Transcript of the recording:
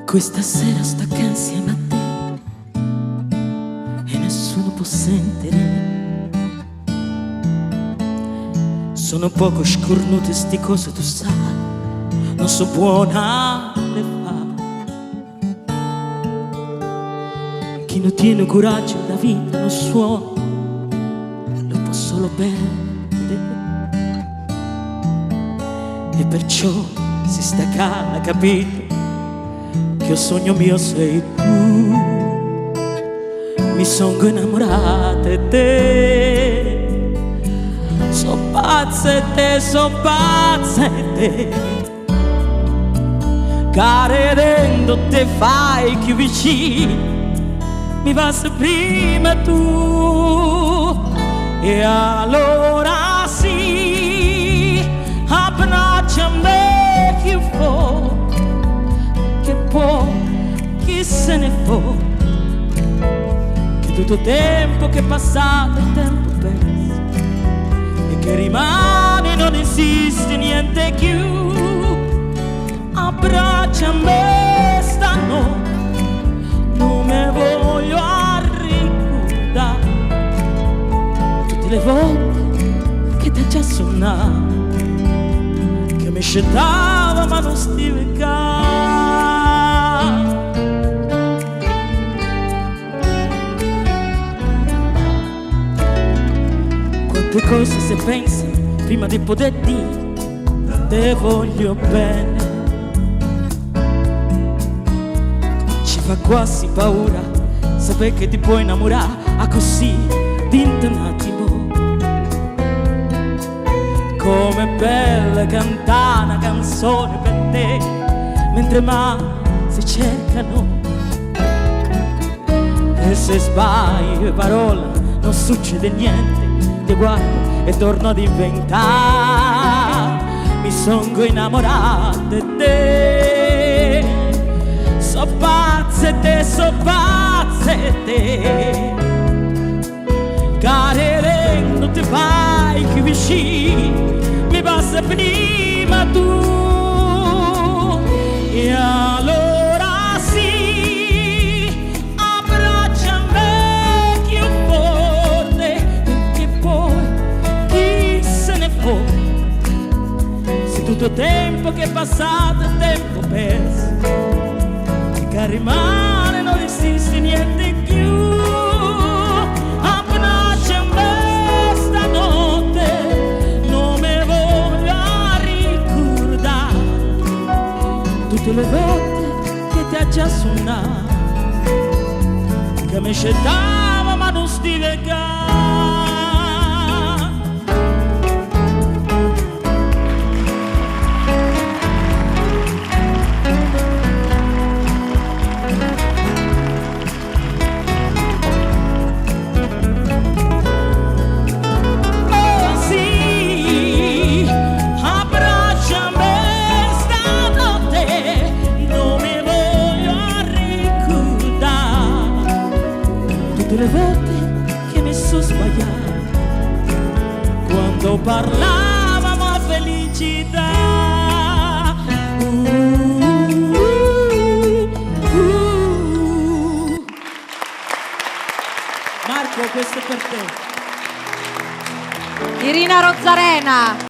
Questa sera sto qua insieme a te e nessuno può sentire. Sono poco scornute sti cose, tu sai, non so buona le fa. Chi non tiene coraggio la vita non suona, lo può solo perdere. E perciò si sta calma, capito? Che il sogno mio sei tu. Mi sono innamorata di te, so pazza di te, so pazza di te. Credendo te fai più vicino, mi basta prima tu. E allora sì, abbracciami più forte, che poi chi se ne può, che tutto tempo che è passato è tempo perso e che rimane non esiste niente più. Abbracciami stanotte, non me voglio ricordare tutte le volte che ti già suonato, che mi scettava ma non stive qua. Quante cose se pensi prima di poter dire te voglio bene, ci fa quasi paura sapere che ti puoi innamorare a così d'into un attimo. Com'è bella cantare una canzone per te mentre mai si cercano, e se sbagli le parole non succede niente, ti guardo e torno ad inventare. Mi sono innamorato di te, so pazza di te, so pazza di te. Credendo ti fai più vicino, mi basta prima tu. E allora sì, abbracciami più forte, perché poi chi se ne può, se tutto tempo che è passato è tempo perso, che rimane non esiste niente più. Tutte le volte che ti ha già suonato, che mi scettava ma non stive qua. Tutte le volte che mi sono sbagliato, quando parlavamo a felicità. Marco, questo è per te. Irina Rozzarena.